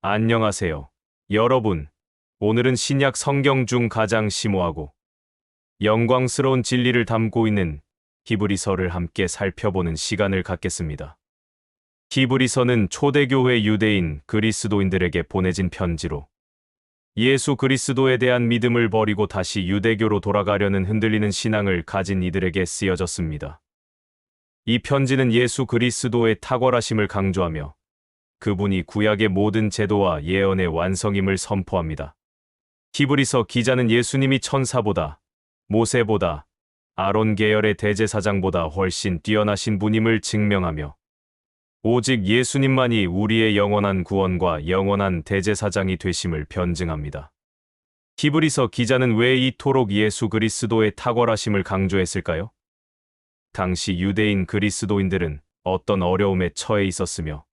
안녕하세요. 여러분, 오늘은 신약 성경 중 가장 심오하고 영광스러운 진리를 담고 있는 히브리서를 함께 살펴보는 시간을 갖겠습니다. 히브리서는 초대교회 유대인 그리스도인들에게 보내진 편지로 예수 그리스도에 대한 믿음을 버리고 다시 유대교로 돌아가려는 흔들리는 신앙을 가진 이들에게 쓰여졌습니다. 이 편지는 예수 그리스도의 탁월하심을 강조하며 그분이 구약의 모든 제도와 예언의 완성임을 선포합니다. 히브리서 기자는 예수님이 천사보다, 모세보다, 아론 계열의 대제사장보다 훨씬 뛰어나신 분임을 증명하며 오직 예수님만이 우리의 영원한 구원과 영원한 대제사장이 되심을 변증합니다. 히브리서 기자는 왜 이토록 예수 그리스도의 탁월하심을 강조했을까요? 당시 유대인 그리스도인들은 어떤 어려움에 처해 있었으며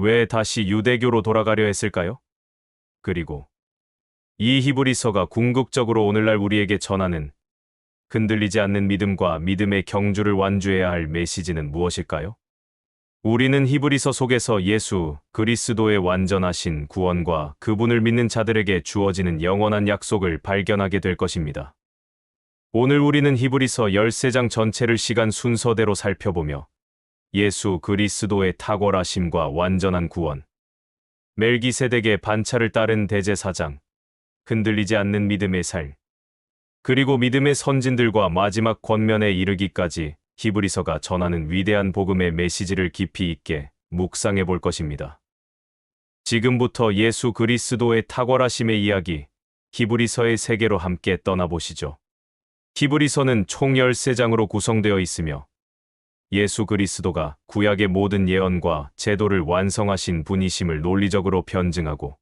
왜 다시 유대교로 돌아가려 했을까요? 그리고 이 히브리서가 궁극적으로 오늘날 우리에게 전하는 흔들리지 않는 믿음과 믿음의 경주를 완주해야 할 메시지는 무엇일까요? 우리는 히브리서 속에서 예수 그리스도의 완전하신 구원과 그분을 믿는 자들에게 주어지는 영원한 약속을 발견하게 될 것입니다. 오늘 우리는 히브리서 13장 전체를 시간 순서대로 살펴보며 예수 그리스도의 탁월하심과 완전한 구원, 멜기세덱의 반차를 따른 대제사장, 흔들리지 않는 믿음의 삶, 그리고 믿음의 선진들과 마지막 권면에 이르기까지 히브리서가 전하는 위대한 복음의 메시지를 깊이 있게 묵상해 볼 것입니다. 지금부터 예수 그리스도의 탁월하심의 이야기, 히브리서의 세계로 함께 떠나보시죠. 히브리서는 총 13장으로 구성되어 있으며 예수 그리스도가 구약의 모든 예언과 제도를 완성하신 분이심을 논리적으로 변증하고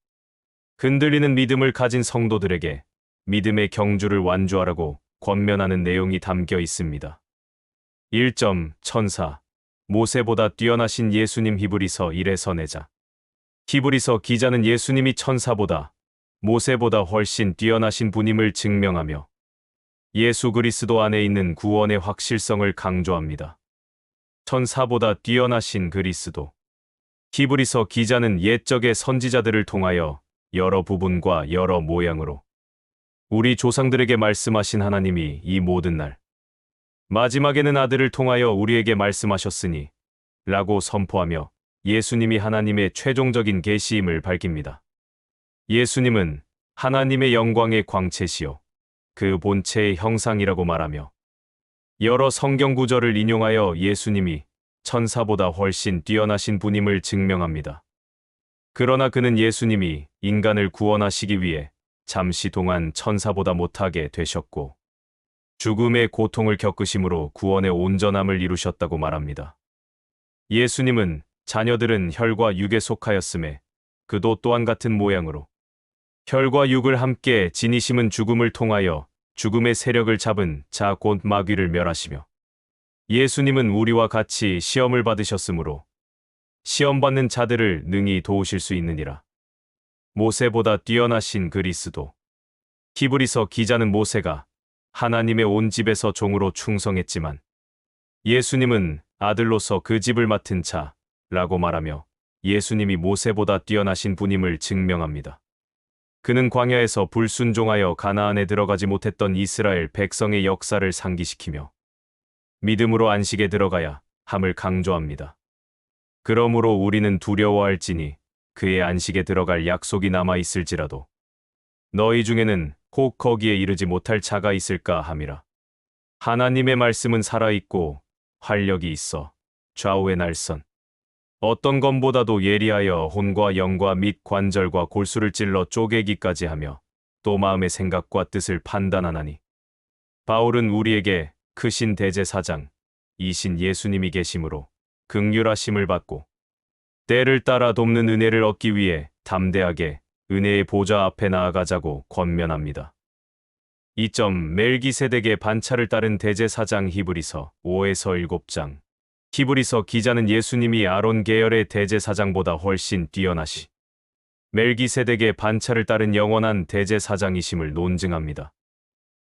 흔들리는 믿음을 가진 성도들에게 믿음의 경주를 완주하라고 권면하는 내용이 담겨 있습니다. 1점 천사, 모세보다 뛰어나신 예수님 히브리서 1에서 4장. 히브리서 기자는 예수님이 천사보다, 모세보다 훨씬 뛰어나신 분임을 증명하며 예수 그리스도 안에 있는 구원의 확실성을 강조합니다. 천사보다 뛰어나신 그리스도. 히브리서 기자는 옛적의 선지자들을 통하여 여러 부분과 여러 모양으로 우리 조상들에게 말씀하신 하나님이 이 모든 날 마지막에는 아들을 통하여 우리에게 말씀하셨으니 라고 선포하며 예수님이 하나님의 최종적인 계시임을 밝힙니다. 예수님은 하나님의 영광의 광채시요 그 본체의 형상이라고 말하며 여러 성경 구절을 인용하여 예수님이 천사보다 훨씬 뛰어나신 분임을 증명합니다. 그러나 그는 예수님이 인간을 구원하시기 위해 잠시 동안 천사보다 못하게 되셨고 죽음의 고통을 겪으심으로 구원의 온전함을 이루셨다고 말합니다. 예수님은 자녀들은 혈과 육에 속하였음에 그도 또한 같은 모양으로 혈과 육을 함께 지니심은 죽음을 통하여 죽음의 세력을 잡은 자 곧 마귀를 멸하시며 예수님은 우리와 같이 시험을 받으셨으므로 시험받는 자들을 능히 도우실 수 있느니라. 모세보다 뛰어나신 그리스도. 히브리서 기자는 모세가 하나님의 온 집에서 종으로 충성했지만 예수님은 아들로서 그 집을 맡은 자라고 말하며 예수님이 모세보다 뛰어나신 분임을 증명합니다. 그는 광야에서 불순종하여 가나안에 들어가지 못했던 이스라엘 백성의 역사를 상기시키며 믿음으로 안식에 들어가야 함을 강조합니다. 그러므로 우리는 두려워할지니 그의 안식에 들어갈 약속이 남아 있을지라도 너희 중에는 혹 거기에 이르지 못할 자가 있을까 함이라. 하나님의 말씀은 살아있고 활력이 있어 좌우의 날선 어떤 검보다도 예리하여 혼과 영과 및 관절과 골수를 찔러 쪼개기까지 하며 또 마음의 생각과 뜻을 판단하나니 바울은 우리에게 크신 대제사장 이신 예수님이 계심으로 긍휼하심을 받고 때를 따라 돕는 은혜를 얻기 위해 담대하게 은혜의 보좌 앞에 나아가자고 권면합니다. 2점 멜기세덱의 반차를 따른 대제사장 히브리서 5에서 7장. 히브리서 기자는 예수님이 아론 계열의 대제사장보다 훨씬 뛰어나시 멜기세덱의 반차를 따른 영원한 대제사장이심을 논증합니다.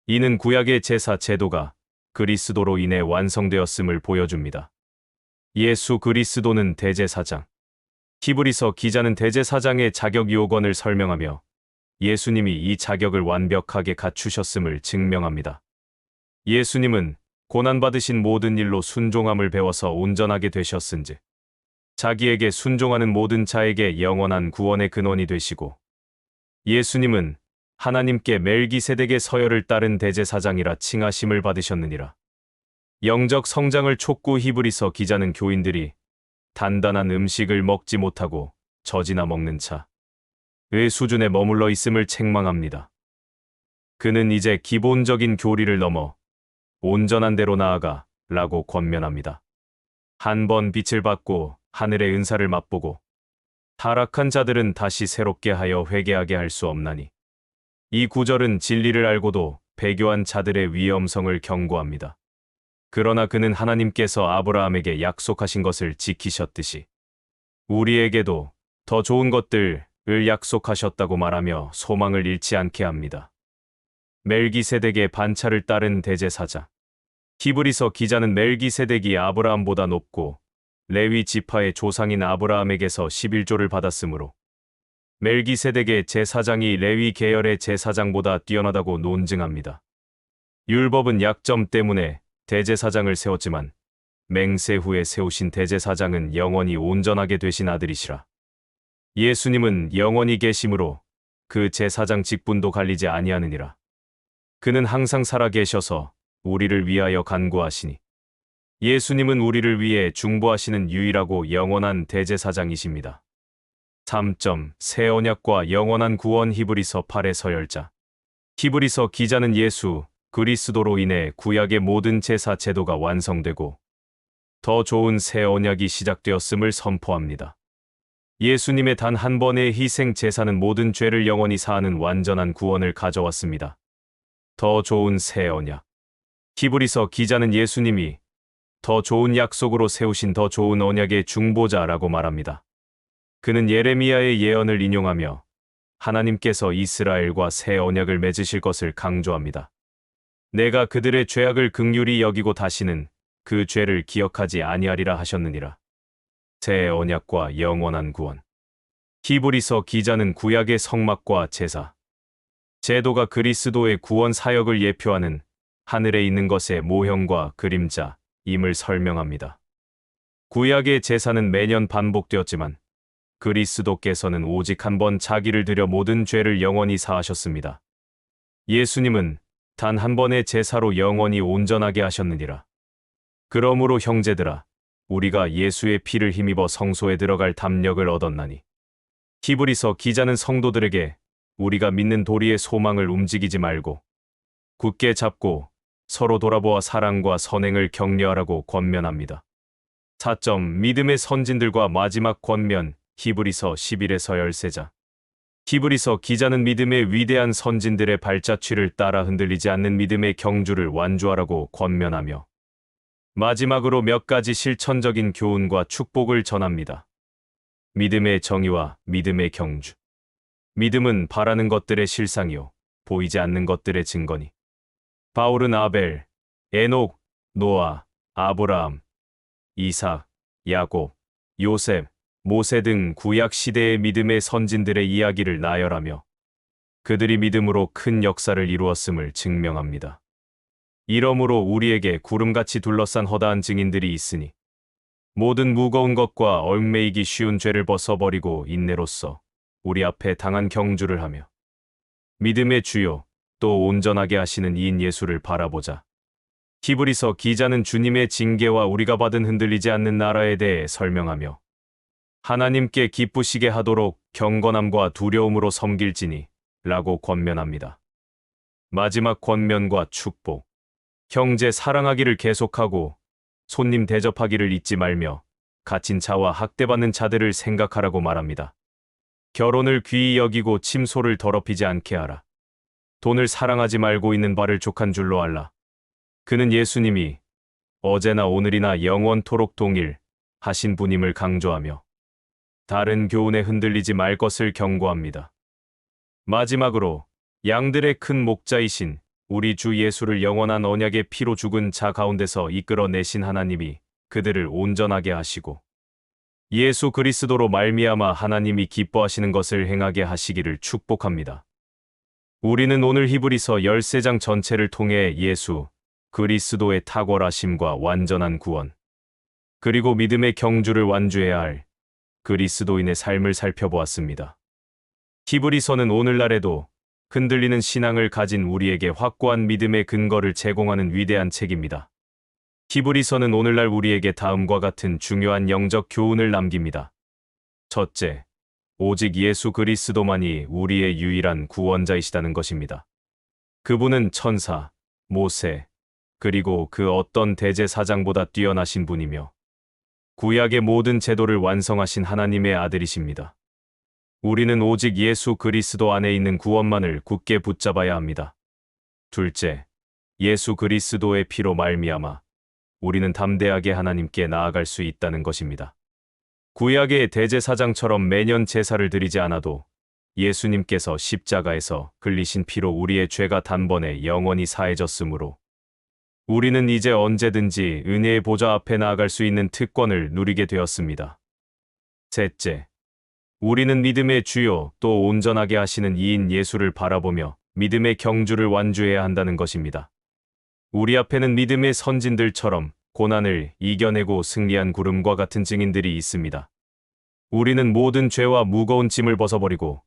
이는 구약의 제사 제도가 그리스도로 인해 완성되었음을 보여줍니다. 예수 그리스도는 대제사장. 히브리서 기자는 대제사장의 자격 요건을 설명하며 예수님이 이 자격을 완벽하게 갖추셨음을 증명합니다. 예수님은 고난받으신 모든 일로 순종함을 배워서 온전하게 되셨은즉 자기에게 순종하는 모든 자에게 영원한 구원의 근원이 되시고 예수님은 하나님께 멜기세덱의 서열을 따른 대제사장이라 칭하심을 받으셨느니라. 영적 성장을 촉구 히브리서 기자는 교인들이 단단한 음식을 먹지 못하고 젖이나 먹는 차의 수준에 머물러 있음을 책망합니다. 그는 이제 기본적인 교리를 넘어 온전한 대로 나아가 라고 권면합니다. 한 번 빛을 받고 하늘의 은사를 맛보고 타락한 자들은 다시 새롭게 하여 회개하게 할 수 없나니. 이 구절은 진리를 알고도 배교한 자들의 위험성을 경고합니다. 그러나 그는 하나님께서 아브라함에게 약속하신 것을 지키셨듯이 우리에게도 더 좋은 것들을 약속하셨다고 말하며 소망을 잃지 않게 합니다. 멜기세덱의 반차를 따른 대제사장. 히브리서 기자는 멜기세덱이 아브라함보다 높고 레위 지파의 조상인 아브라함에게서 11조를 받았으므로 멜기세덱의 제사장이 레위 계열의 제사장보다 뛰어나다고 논증합니다. 율법은 약점 때문에 대제사장을 세웠지만 맹세 후에 세우신 대제사장은 영원히 온전하게 되신 아들이시라. 예수님은 영원히 계심으로 그 제사장 직분도 갈리지 아니하느니라. 그는 항상 살아 계셔서 우리를 위하여 간구하시니 예수님은 우리를 위해 중보하시는 유일하고 영원한 대제사장이십니다. 3. 새 언약과 영원한 구원. 히브리서 8의 서열자. 히브리서 기자는 예수 그리스도로 인해 구약의 모든 제사 제도가 완성되고 더 좋은 새 언약이 시작되었음을 선포합니다. 예수님의 단 한 번의 희생 제사는 모든 죄를 영원히 사하는 완전한 구원을 가져왔습니다. 더 좋은 새 언약. 히브리서 기자는 예수님이 더 좋은 약속으로 세우신 더 좋은 언약의 중보자라고 말합니다. 그는 예레미야의 예언을 인용하며 하나님께서 이스라엘과 새 언약을 맺으실 것을 강조합니다. 내가 그들의 죄악을 긍휼히 여기고 다시는 그 죄를 기억하지 아니하리라 하셨느니라. 새 언약과 영원한 구원. 히브리서 기자는 구약의 성막과 제사, 제도가 그리스도의 구원 사역을 예표하는 하늘에 있는 것의 모형과 그림자임을 설명합니다. 구약의 제사는 매년 반복되었지만 그리스도께서는 오직 한 번 자기를 들여 모든 죄를 영원히 사하셨습니다. 예수님은 단 한 번의 제사로 영원히 온전하게 하셨느니라. 그러므로 형제들아, 우리가 예수의 피를 힘입어 성소에 들어갈 담력을 얻었나니. 히브리서 기자는 성도들에게 우리가 믿는 도리의 소망을 움직이지 말고 굳게 잡고 서로 돌아보아 사랑과 선행을 격려하라고 권면합니다. 4. 믿음의 선진들과 마지막 권면. 히브리서 11에서 13자. 히브리서 기자는 믿음의 위대한 선진들의 발자취를 따라 흔들리지 않는 믿음의 경주를 완주하라고 권면하며 마지막으로 몇 가지 실천적인 교훈과 축복을 전합니다. 믿음의 정의와 믿음의 경주. 믿음은 바라는 것들의 실상이요 보이지 않는 것들의 증거니. 바울은 아벨, 에녹, 노아, 아브라함, 이삭, 야곱, 요셉, 모세 등 구약 시대의 믿음의 선진들의 이야기를 나열하며 그들이 믿음으로 큰 역사를 이루었음을 증명합니다. 이러므로 우리에게 구름같이 둘러싼 허다한 증인들이 있으니 모든 무거운 것과 얽매이기 쉬운 죄를 벗어버리고 인내로써 우리 앞에 당한 경주를 하며 믿음의 주요 또 온전하게 하시는 이인 예수를 바라보자. 히브리서 기자는 주님의 징계와 우리가 받은 흔들리지 않는 나라에 대해 설명하며 하나님께 기쁘시게 하도록 경건함과 두려움으로 섬길지니 라고 권면합니다. 마지막 권면과 축복. 형제 사랑하기를 계속하고 손님 대접하기를 잊지 말며 갇힌 자와 학대받는 자들을 생각하라고 말합니다. 결혼을 귀히 여기고 침소를 더럽히지 않게 하라. 돈을 사랑하지 말고 있는 바를 족한 줄로 알라. 그는 예수님이 어제나 오늘이나 영원토록 동일 하신 분임을 강조하며 다른 교훈에 흔들리지 말 것을 경고합니다. 마지막으로 양들의 큰 목자이신 우리 주 예수를 영원한 언약의 피로 죽은 자 가운데서 이끌어내신 하나님이 그들을 온전하게 하시고 예수 그리스도로 말미암아 하나님이 기뻐하시는 것을 행하게 하시기를 축복합니다. 우리는 오늘 히브리서 13장 전체를 통해 예수 그리스도의 탁월하심과 완전한 구원, 그리고 믿음의 경주를 완주해야 할 그리스도인의 삶을 살펴보았습니다. 히브리서는 오늘날에도 흔들리는 신앙을 가진 우리에게 확고한 믿음의 근거를 제공하는 위대한 책입니다. 히브리서는 오늘날 우리에게 다음과 같은 중요한 영적 교훈을 남깁니다. 첫째, 오직 예수 그리스도만이 우리의 유일한 구원자이시다는 것입니다. 그분은 천사, 모세, 그리고 그 어떤 대제사장보다 뛰어나신 분이며 구약의 모든 제도를 완성하신 하나님의 아들이십니다. 우리는 오직 예수 그리스도 안에 있는 구원만을 굳게 붙잡아야 합니다. 둘째, 예수 그리스도의 피로 말미암아 우리는 담대하게 하나님께 나아갈 수 있다는 것입니다. 구약의 대제사장처럼 매년 제사를 드리지 않아도 예수님께서 십자가에서 흘리신 피로 우리의 죄가 단번에 영원히 사해졌으므로 우리는 이제 언제든지 은혜의 보좌 앞에 나아갈 수 있는 특권을 누리게 되었습니다. 셋째, 우리는 믿음의 주요 또 온전하게 하시는 이인 예수를 바라보며 믿음의 경주를 완주해야 한다는 것입니다. 우리 앞에는 믿음의 선진들처럼 고난을 이겨내고 승리한 구름과 같은 증인들이 있습니다. 우리는 모든 죄와 무거운 짐을 벗어버리고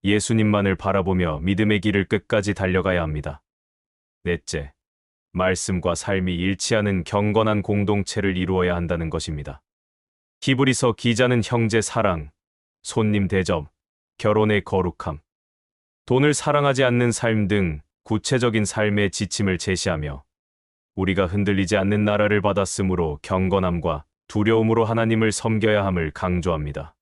예수님만을 바라보며 믿음의 길을 끝까지 달려가야 합니다. 넷째, 말씀과 삶이 일치하는 경건한 공동체를 이루어야 한다는 것입니다. 히브리서 기자는 형제 사랑, 손님 대접, 결혼의 거룩함, 돈을 사랑하지 않는 삶 등 구체적인 삶의 지침을 제시하며 우리가 흔들리지 않는 나라를 받았으므로 경건함과 두려움으로 하나님을 섬겨야 함을 강조합니다.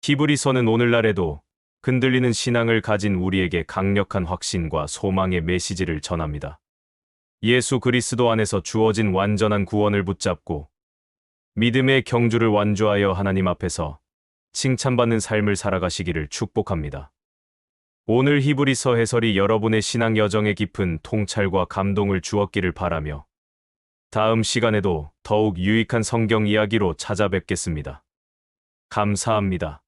히브리서는 오늘날에도 흔들리는 신앙을 가진 우리에게 강력한 확신과 소망의 메시지를 전합니다. 예수 그리스도 안에서 주어진 완전한 구원을 붙잡고 믿음의 경주를 완주하여 하나님 앞에서 칭찬받는 삶을 살아가시기를 축복합니다. 오늘 히브리서 해설이 여러분의 신앙 여정에 깊은 통찰과 감동을 주었기를 바라며 다음 시간에도 더욱 유익한 성경 이야기로 찾아뵙겠습니다. 감사합니다.